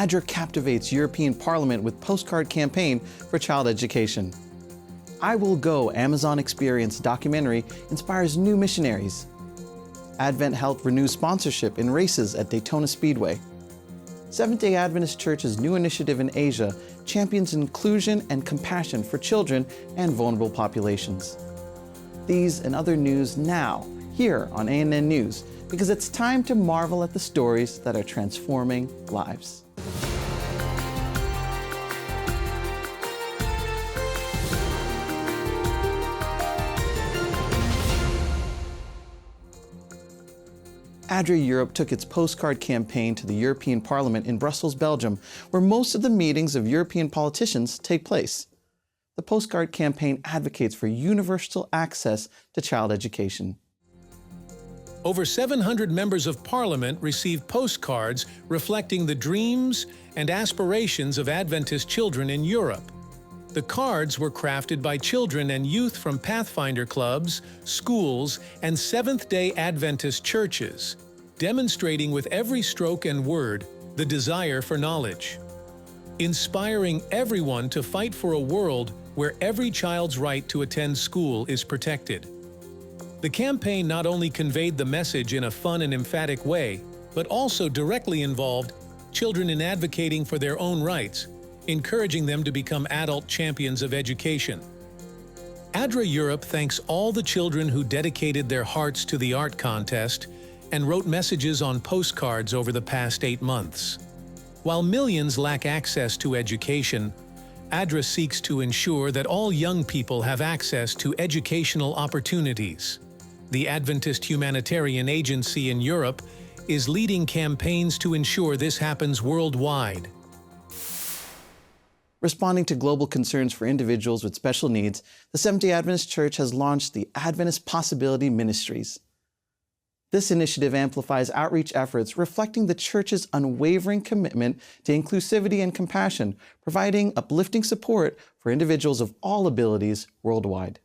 ADRA captivates European Parliament with postcard campaign for child education. I Will Go Amazon Experience documentary inspires new missionaries. Advent Health renews sponsorship in races at Daytona Speedway. Seventh-day Adventist Church's new initiative in Asia champions inclusion and compassion for children and vulnerable populations. These and other news now, here on ANN News, because it's time to marvel at the stories that are transforming lives. ADRA Europe took its postcard campaign to the European Parliament in Brussels, Belgium, where most of the meetings of European politicians take place. The postcard campaign advocates for universal access to child education. Over 700 members of Parliament received postcards reflecting the dreams and aspirations of Adventist children in Europe. The cards were crafted by children and youth from Pathfinder clubs, schools, and Seventh-day Adventist churches, demonstrating with every stroke and word the desire for knowledge. Inspiring everyone to fight for a world where every child's right to attend school is protected. The campaign not only conveyed the message in a fun and emphatic way, but also directly involved children in advocating for their own rights, encouraging them to become adult champions of education. ADRA Europe thanks all the children who dedicated their hearts to the art contest and wrote messages on postcards over the past 8 months. While millions lack access to education, ADRA seeks to ensure that all young people have access to educational opportunities. The Adventist Humanitarian Agency in Europe is leading campaigns to ensure this happens worldwide. Responding to global concerns for individuals with special needs, the Seventh-day Adventist Church has launched the Adventist Possibility Ministries. This initiative amplifies outreach efforts reflecting the Church's unwavering commitment to inclusivity and compassion, providing uplifting support for individuals of all abilities worldwide.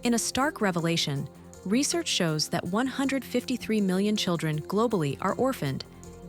In a stark revelation, research shows that 153 million children globally are orphaned,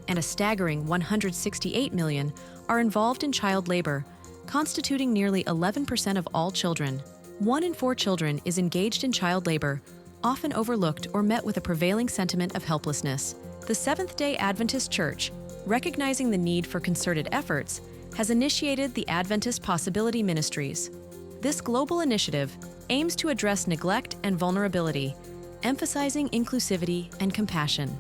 and a staggering 168 million are involved in child labor, constituting nearly 11% of all children. 1 in 4 children is engaged in child labor, often overlooked or met with a prevailing sentiment of helplessness. The Seventh-day Adventist Church, recognizing the need for concerted efforts, has initiated the Adventist Possibility Ministries. This global initiative aims to address neglect and vulnerability, emphasizing inclusivity and compassion.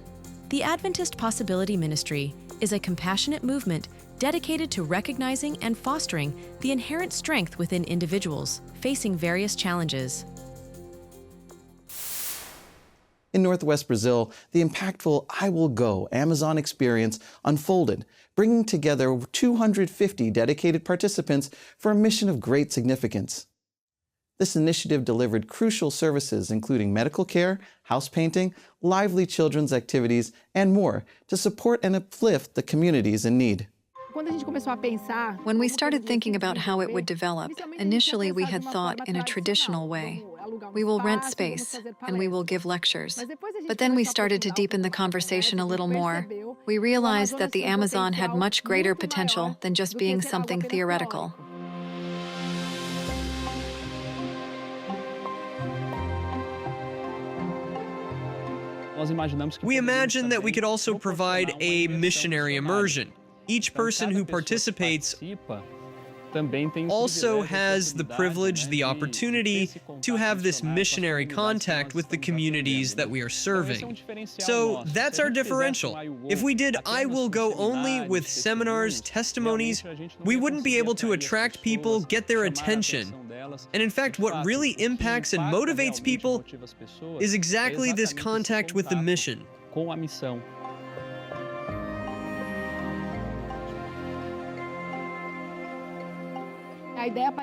The Adventist Possibility Ministry is a compassionate movement dedicated to recognizing and fostering the inherent strength within individuals facing various challenges. In Northwest Brazil, the impactful I Will Go Amazon experience unfolded, bringing together 250 dedicated participants for a mission of great significance. This initiative delivered crucial services including medical care, house painting, lively children's activities, and more to support and uplift the communities in need. When we started thinking about how it would develop, initially we had thought in a traditional way. We will rent space, and we will give lectures. But then we started to deepen the conversation a little more. We realized that the Amazon had much greater potential than just being something theoretical. We imagined that we could also provide a missionary immersion. Each person who participates also has the privilege, the opportunity to have this missionary contact with the communities that we are serving. So that's our differential. If we did I Will Go only with seminars, testimonies, we wouldn't be able to attract people, get their attention. And in fact, what really impacts and motivates people is exactly this contact with the mission.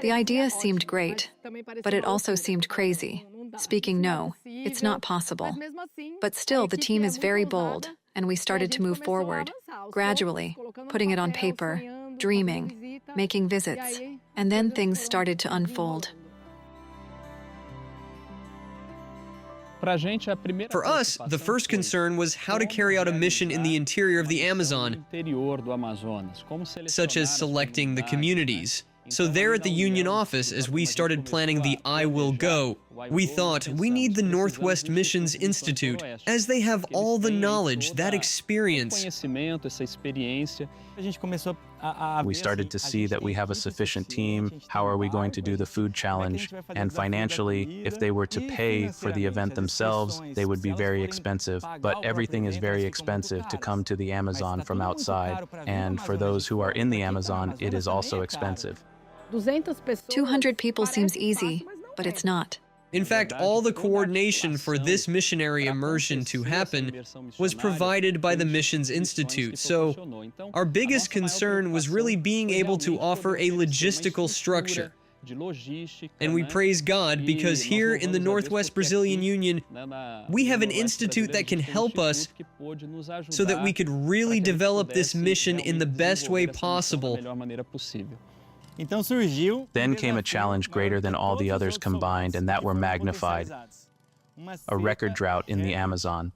The idea seemed great, but it also seemed crazy. Speaking no, it's not possible. But still, the team is very bold, and we started to move forward, gradually, putting it on paper, dreaming, making visits, and then things started to unfold. For us, the first concern was how to carry out a mission in the interior of the Amazon, such as selecting the communities. So there at the Union office, as we started planning the I Will Go, we thought we need the Northwest Missions Institute, as they have all the knowledge, that experience. We started to see that we have a sufficient team. How are we going to do the food challenge? And financially, if they were to pay for the event themselves, they would be very expensive. But everything is very expensive to come to the Amazon from outside. And for those who are in the Amazon, it is also expensive. 200 people seems easy, but it's not. In fact, all the coordination for this missionary immersion to happen was provided by the Missions Institute. So our biggest concern was really being able to offer a logistical structure. And we praise God because here in the Northwest Brazilian Union, we have an institute that can help us so that we could really develop this mission in the best way possible. Then came a challenge greater than all the others combined, and that were magnified: a record drought in the Amazon.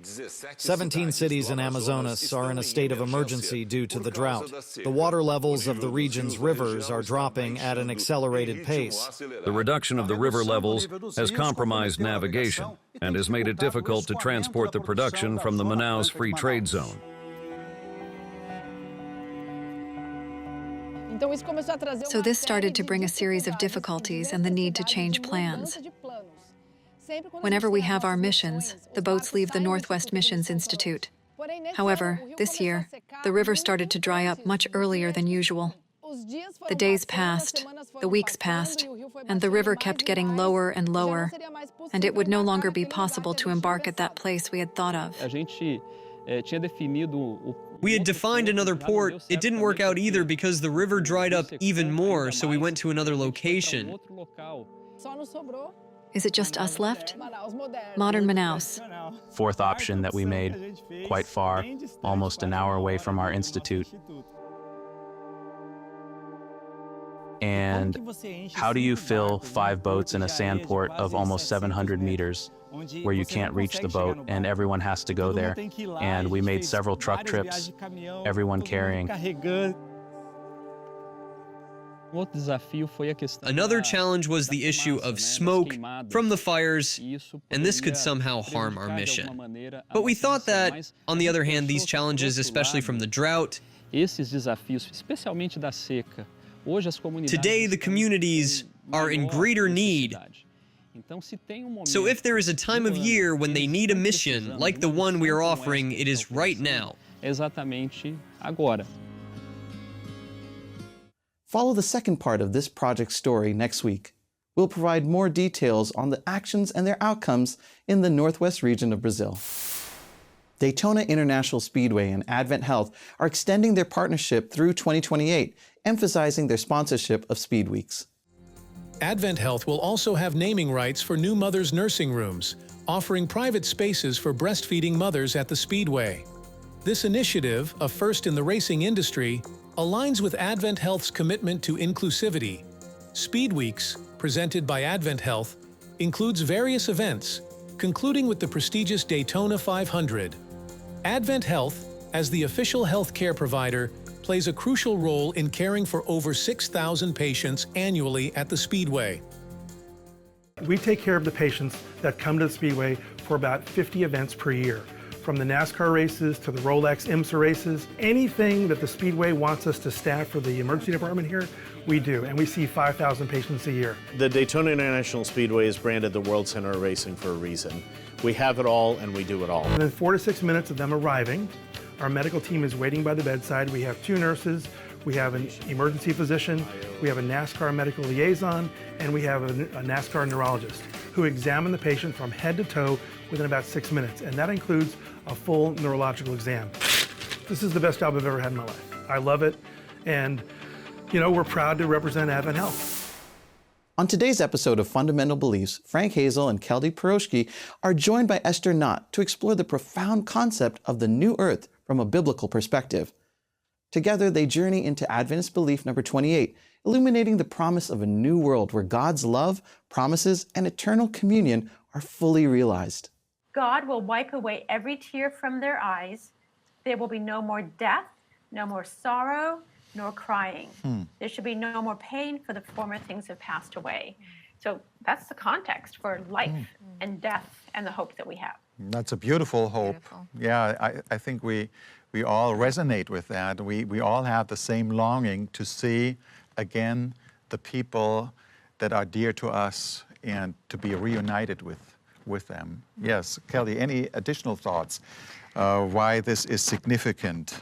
17 cities in Amazonas are in a state of emergency due to the drought. The water levels of the region's rivers are dropping at an accelerated pace. The reduction of the river levels has compromised navigation and has made it difficult to transport the production from the Manaus Free Trade Zone. So this started to bring a series of difficulties and the need to change plans. Whenever we have our missions, the boats leave the Northwest Missions Institute. However, this year, the river started to dry up much earlier than usual. The days passed, the weeks passed, and the river kept getting lower and lower, and it would no longer be possible to embark at that place we had thought of. We had defined another port. It didn't work out either because the river dried up even more, so we went to another location. Is it just us left? Modern Manaus. Fourth option that we made, quite far, almost an hour away from our institute. And how do you fill 5 boats in a sand port of almost 700 meters where you can't reach the boat and everyone has to go there? And we made several truck trips, everyone carrying. Another challenge was the issue of smoke from the fires, and this could somehow harm our mission. But we thought that, on the other hand, these challenges, especially from the drought, today the communities are in greater need. So if there is a time of year when they need a mission like the one we are offering, it is right now. Follow the second part of this project story next week. We'll provide more details on the actions and their outcomes in the Northwest region of Brazil. Daytona International Speedway and Advent Health are extending their partnership through 2028, emphasizing their sponsorship of Speed Weeks. Advent Health will also have naming rights for new mothers' nursing rooms, offering private spaces for breastfeeding mothers at the Speedway. This initiative, a first in the racing industry, aligns with Advent Health's commitment to inclusivity. Speed Weeks, presented by Advent Health, includes various events, concluding with the prestigious Daytona 500. Advent Health, as the official health care provider, plays a crucial role in caring for over 6,000 patients annually at the Speedway. We take care of the patients that come to the Speedway for about 50 events per year. From the NASCAR races to the Rolex IMSA races, anything that the Speedway wants us to staff for the emergency department here, we do, and we see 5,000 patients a year. The Daytona International Speedway is branded the World Center of Racing for a reason. We have it all and we do it all. Within 4 to 6 minutes of them arriving, our medical team is waiting by the bedside. We have 2 nurses, we have an emergency physician, we have a NASCAR medical liaison, and we have a NASCAR neurologist who examine the patient from head to toe within about 6 minutes, and that includes a full neurological exam. This is the best job I've ever had in my life. I love it, and you know, we're proud to represent Advent Health. On today's episode of Fundamental Beliefs, Frank Hazel and Kelly Piroshki are joined by Esther Knott to explore the profound concept of the new earth from a biblical perspective. Together, they journey into Adventist belief number 28, illuminating the promise of a new world where God's love, promises, and eternal communion are fully realized. God will wipe away every tear from their eyes. There will be no more death, no more sorrow, nor crying. There should be no more pain, for the former things have passed away. So that's the context for life and death and the hope that we have. That's a beautiful hope. Yeah, I think we all resonate with that. We all have the same longing to see again the people that are dear to us and to be reunited with them. Yes, Kelly, any additional thoughts why this is significant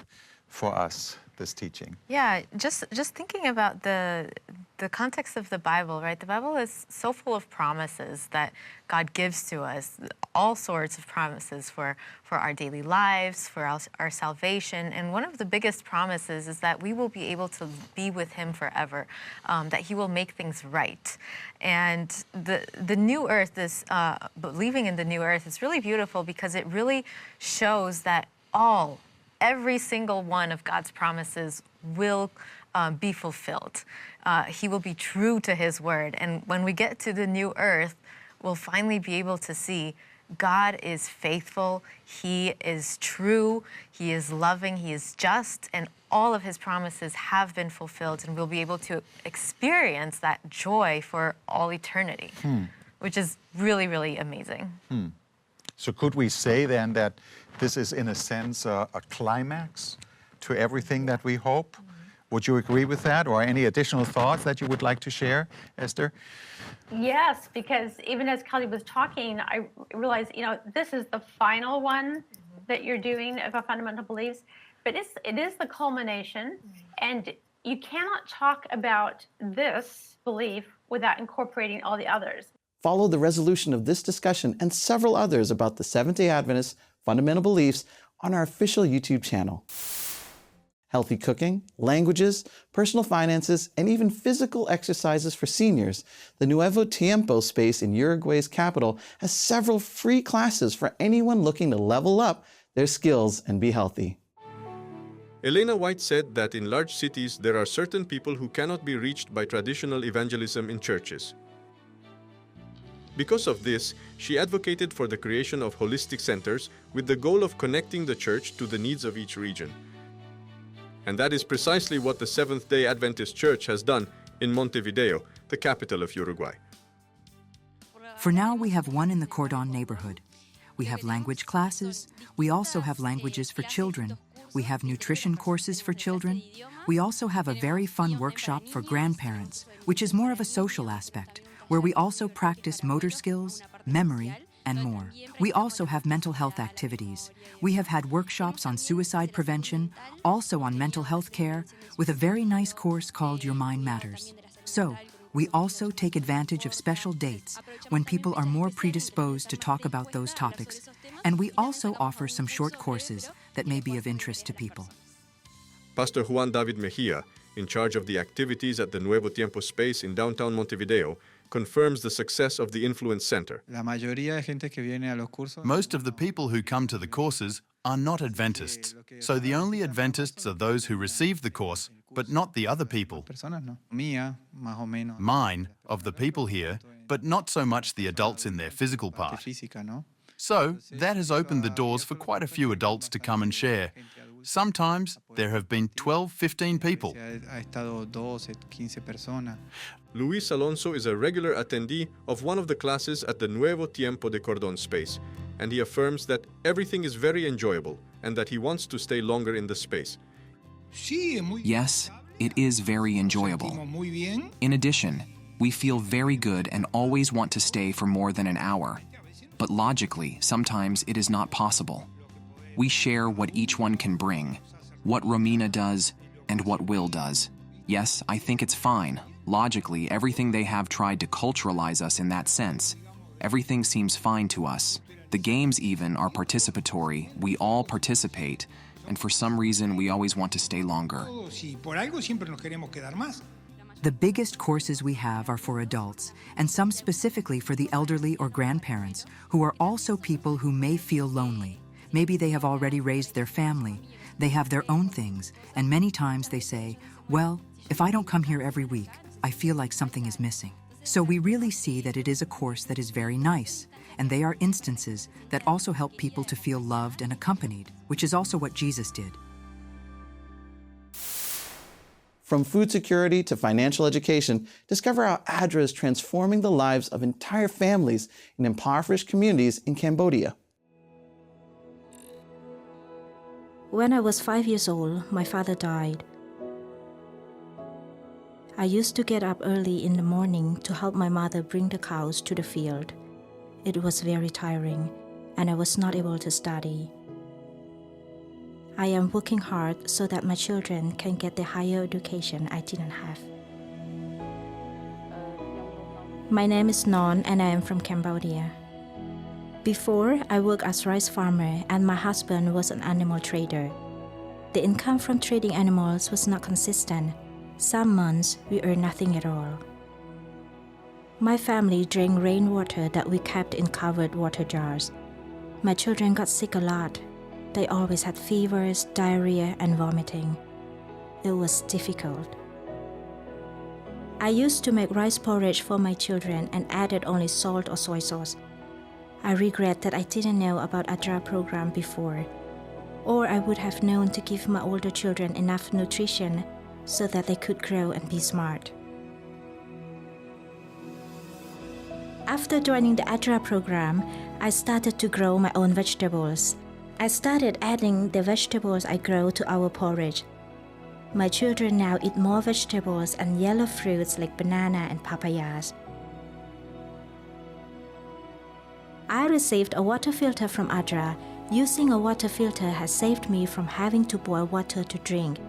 for us, this teaching? Yeah, just thinking about the context of the Bible, right? The Bible is so full of promises that God gives to us, all sorts of promises for our daily lives, for our salvation. And one of the biggest promises is that we will be able to be with Him forever, that He will make things right. And the new earth, this believing in the new earth, is really beautiful because it really shows that every single one of God's promises will be fulfilled. He will be true to His word. And when we get to the new earth, we'll finally be able to see God is faithful, He is true, He is loving, He is just, and all of His promises have been fulfilled, and we'll be able to experience that joy for all eternity, which is really, really amazing. So could we say then that this is in a sense a climax to everything that we hope? Would you agree with that, or any additional thoughts that you would like to share, Esther? Yes, because even as Kelly was talking, I realized, this is the final one that you're doing of a fundamental beliefs, but it is the culmination, and you cannot talk about this belief without incorporating all the others. Follow the resolution of this discussion and several others about the Seventh-day Adventist fundamental beliefs on our official YouTube channel. Healthy cooking, languages, personal finances, and even physical exercises for seniors, the Nuevo Tiempo space in Uruguay's capital has several free classes for anyone looking to level up their skills and be healthy. Elena White said that in large cities there are certain people who cannot be reached by traditional evangelism in churches. Because of this, she advocated for the creation of holistic centers with the goal of connecting the church to the needs of each region. And that is precisely what the Seventh-day Adventist Church has done in Montevideo, the capital of Uruguay. For now, we have one in the Cordon neighborhood. We have language classes. We also have languages for children. We have nutrition courses for children. We also have a very fun workshop for grandparents, which is more of a social aspect, where we also practice motor skills, memory, and more. We also have mental health activities. We have had workshops on suicide prevention, also on mental health care, with a very nice course called Your Mind Matters. So, we also take advantage of special dates when people are more predisposed to talk about those topics, and we also offer some short courses that may be of interest to people. Pastor Juan David Mejia, in charge of the activities at the Nuevo Tiempo space in downtown Montevideo, confirms the success of the Influence Center. Most of the people who come to the courses are not Adventists, so the only Adventists are those who receive the course, but not the other people. Mine, of the people here, but not so much the adults in their physical part. So that has opened the doors for quite a few adults to come and share. Sometimes there have been 12, 15 people. Luis Alonso is a regular attendee of one of the classes at the Nuevo Tiempo de Cordón space, and he affirms that everything is very enjoyable and that he wants to stay longer in the space. Yes, it is very enjoyable. In addition, we feel very good and always want to stay for more than an hour. But logically, sometimes it is not possible. We share what each one can bring, what Romina does, and what Will does. Yes, I think it's fine. Logically, everything they have tried to culturalize us in that sense. Everything seems fine to us. The games even are participatory. We all participate, and for some reason we always want to stay longer. The biggest courses we have are for adults, and some specifically for the elderly or grandparents, who are also people who may feel lonely. Maybe they have already raised their family. They have their own things, and many times they say, well, if I don't come here every week, I feel like something is missing. So we really see that it is a course that is very nice, and they are instances that also help people to feel loved and accompanied, which is also what Jesus did. From food security to financial education, discover how ADRA is transforming the lives of entire families in impoverished communities in Cambodia. When I was 5 years old, my father died. I used to get up early in the morning to help my mother bring the cows to the field. It was very tiring, and I was not able to study. I am working hard so that my children can get the higher education I didn't have. My name is Non and I am from Cambodia. Before, I worked as rice farmer and my husband was an animal trader. The income from trading animals was not consistent. Some months, we earned nothing at all. My family drank rainwater that we kept in covered water jars. My children got sick a lot. They always had fevers, diarrhea, and vomiting. It was difficult. I used to make rice porridge for my children and added only salt or soy sauce. I regret that I didn't know about ADRA program before, or I would have known to give my older children enough nutrition so that they could grow and be smart. After joining the ADRA program, I started to grow my own vegetables. I started adding the vegetables I grow to our porridge. My children now eat more vegetables and yellow fruits like banana and papayas. I received a water filter from ADRA. Using a water filter has saved me from having to boil water to drink.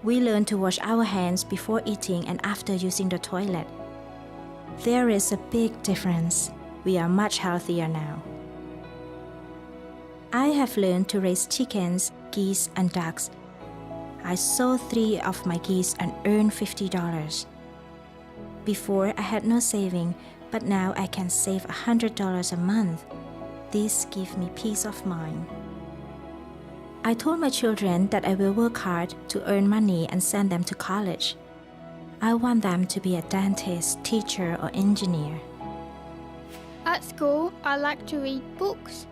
We learned to wash our hands before eating and after using the toilet. There is a big difference. We are much healthier now. I have learned to raise chickens, geese, and ducks. I sold 3 of my geese and earned $50. Before, I had no saving, but now I can save $100 a month. This gives me peace of mind. I told my children that I will work hard to earn money and send them to college. I want them to be a dentist, teacher, or engineer. At school, I like to read books.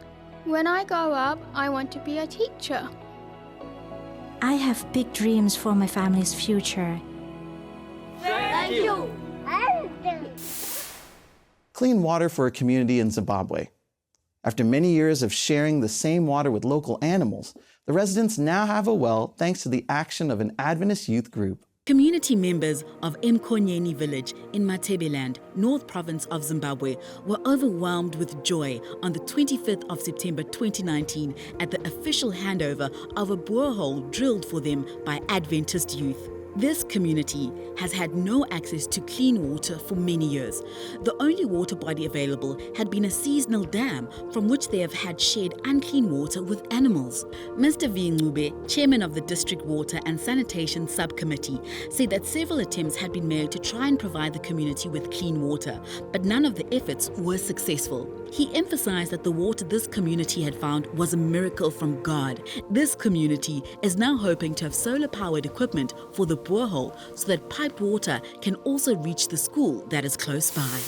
When I grow up, I want to be a teacher. I have big dreams for my family's future. Thank you. Clean water for a community in Zimbabwe. After many years of sharing the same water with local animals, the residents now have a well thanks to the action of an Adventist youth group. Community members of Mkonyeni village in Matebeland, North Province of Zimbabwe, were overwhelmed with joy on the 25th of September 2019 at the official handover of a borehole drilled for them by Adventist youth. This community has had no access to clean water for many years. The only water body available had been a seasonal dam from which they have had shared unclean water with animals. Mr. Vingube, chairman of the District Water and Sanitation Subcommittee, said that several attempts had been made to try and provide the community with clean water, but none of the efforts were successful. He emphasized that the water this community had found was a miracle from God. This community is now hoping to have solar-powered equipment for the borehole so that piped water can also reach the school that is close by.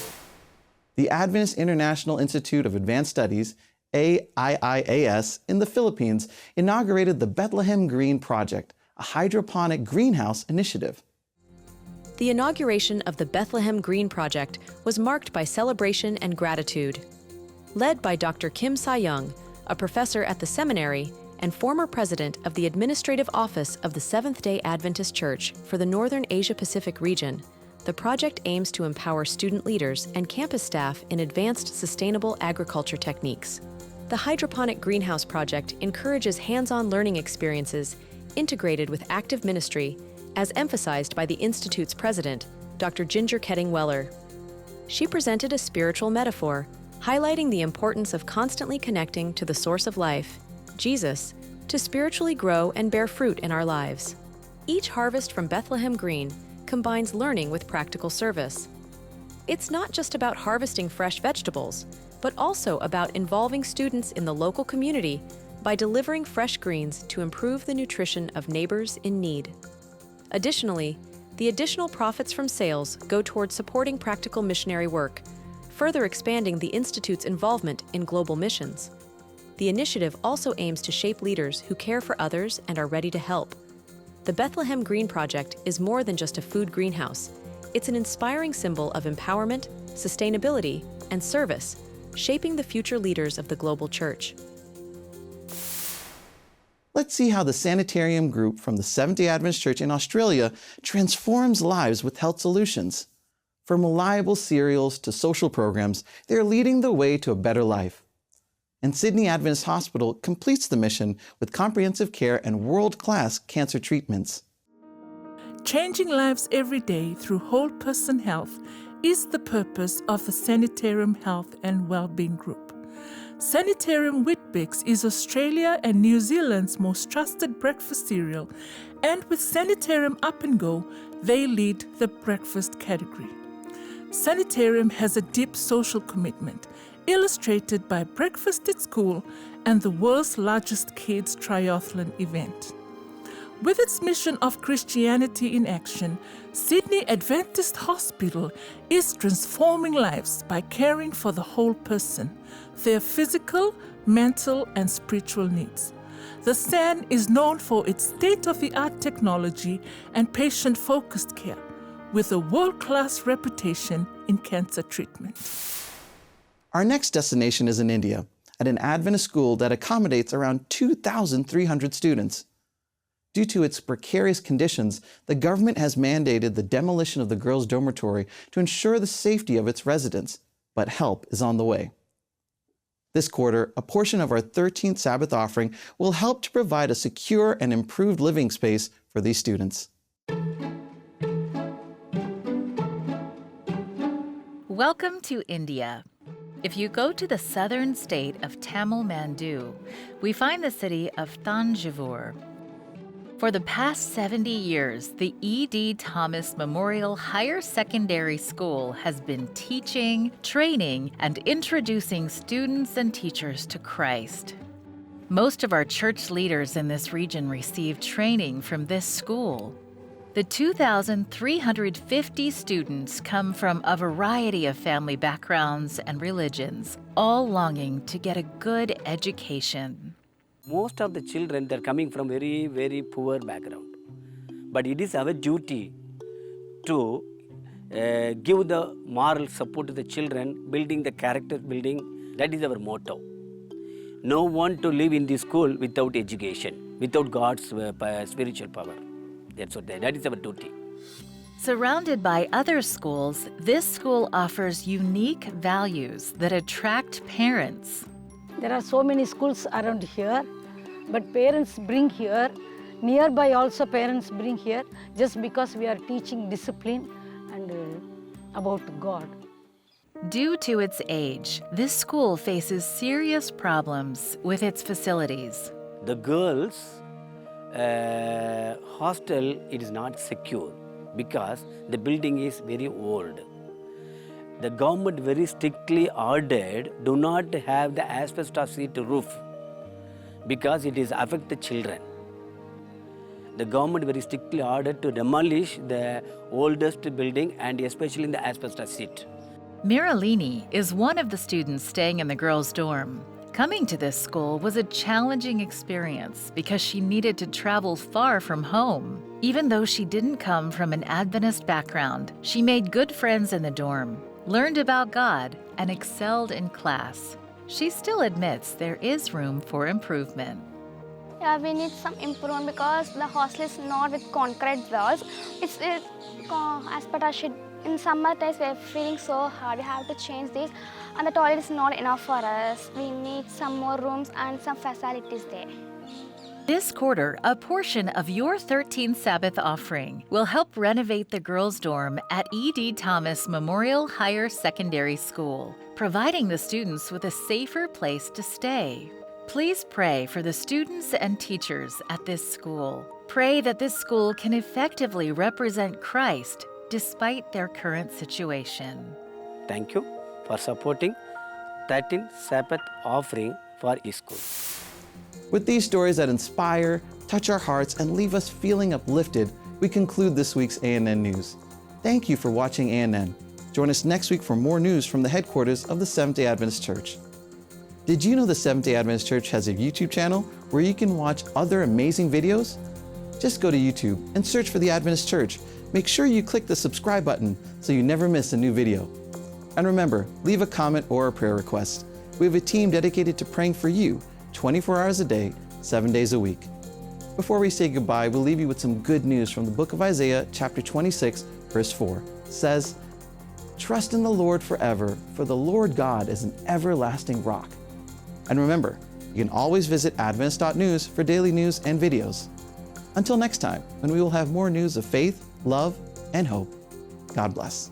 The Adventist International Institute of Advanced Studies, AIIAS, in the Philippines inaugurated the Bethlehem Green Project, a hydroponic greenhouse initiative. The inauguration of the Bethlehem Green Project was marked by celebration and gratitude. Led by Dr. Kim Sa-young, a professor at the seminary and former president of the Administrative Office of the Seventh-day Adventist Church for the Northern Asia-Pacific region, the project aims to empower student leaders and campus staff in advanced sustainable agriculture techniques. The Hydroponic Greenhouse Project encourages hands-on learning experiences integrated with active ministry, as emphasized by the Institute's president, Dr. Ginger Ketting-Weller. She presented a spiritual metaphor, highlighting the importance of constantly connecting to the source of life, Jesus, to spiritually grow and bear fruit in our lives. Each harvest from Bethlehem Green combines learning with practical service. It's not just about harvesting fresh vegetables, but also about involving students in the local community by delivering fresh greens to improve the nutrition of neighbors in need. Additionally, the additional profits from sales go toward supporting practical missionary work, further expanding the Institute's involvement in global missions. The initiative also aims to shape leaders who care for others and are ready to help. The Bethlehem Green Project is more than just a food greenhouse. It's an inspiring symbol of empowerment, sustainability, and service, shaping the future leaders of the global church. Let's see how the Sanitarium group from the Seventh-day Adventist Church in Australia transforms lives with health solutions. From reliable cereals to social programs, they're leading the way to a better life. And Sydney Adventist Hospital completes the mission with comprehensive care and world-class cancer treatments. Changing lives every day through whole person health is the purpose of the Sanitarium Health and Wellbeing Group. Sanitarium Weet-Bix is Australia and New Zealand's most trusted breakfast cereal, and with Sanitarium Up and Go, they lead the breakfast category. Sanitarium has a deep social commitment, illustrated by Breakfast at School and the world's largest kids triathlon event. With its mission of Christianity in action, Sydney Adventist Hospital is transforming lives by caring for the whole person, their physical, mental, and spiritual needs. The SAN is known for its state-of-the-art technology and patient-focused care, with a world-class reputation in cancer treatment. Our next destination is in India, at an Adventist school that accommodates around 2,300 students. Due to its precarious conditions, the government has mandated the demolition of the girls' dormitory to ensure the safety of its residents, but help is on the way. This quarter, a portion of our 13th Sabbath offering will help to provide a secure and improved living space for these students. Welcome to India. If you go to the southern state of Tamil Nadu, we find the city of Thanjavur. For the past 70 years, the E.D. Thomas Memorial Higher Secondary School has been teaching, training, and introducing students and teachers to Christ. Most of our church leaders in this region receive training from this school. The 2,350 students come from a variety of family backgrounds and religions, all longing to get a good education. Most of the children, they're coming from very, very poor background. But it is our duty to give the moral support to the children, building the character building. That is our motto. No one to live in this school without education, without God's spiritual power. That is our duty. Surrounded by other schools, this school offers unique values that attract parents. There are so many schools around here, but parents bring here. Nearby also parents bring here just because we are teaching discipline and about God. Due to its age, this school faces serious problems with its facilities. The girls' hostel, it is not secure because the building is very old. The government very strictly ordered do not have the asbestos sheet roof because it is affect the children. The government very strictly ordered to demolish the oldest building and especially in the asbestos sheet. Marilini is one of the students staying in the girls' dorm. Coming to this school was a challenging experience because she needed to travel far from home. Even though she didn't come from an Adventist background, she made good friends in the dorm, learned about God, and excelled in class. She still admits there is room for improvement. Yeah, we need some improvement because the hostel is not with concrete walls. It's asbestos sheet. In summer days, we're feeling so hard. We have to change this, and the toilet is not enough for us. We need some more rooms and some facilities there. This quarter, a portion of your 13th Sabbath offering will help renovate the girls' dorm at E.D. Thomas Memorial Higher Secondary School, providing the students with a safer place to stay. Please pray for the students and teachers at this school. Pray that this school can effectively represent Christ despite their current situation. Thank you for supporting 13th Sabbath offering for school. With these stories that inspire, touch our hearts, and leave us feeling uplifted, we conclude this week's ANN News. Thank you for watching ANN. Join us next week for more news from the headquarters of the Seventh-day Adventist Church. Did you know the Seventh-day Adventist Church has a YouTube channel where you can watch other amazing videos? Just go to YouTube and search for the Adventist Church. Make sure you click the subscribe button so you never miss a new video. And remember, leave a comment or a prayer request. We have a team dedicated to praying for you 24 hours a day, 7 days a week. Before we say goodbye, we'll leave you with some good news from the book of Isaiah, chapter 26, verse 4. It says, "Trust in the Lord forever, for the Lord God is an everlasting rock." And remember, you can always visit Adventist.news for daily news and videos. Until next time, when we will have more news of faith, love, and hope. God bless.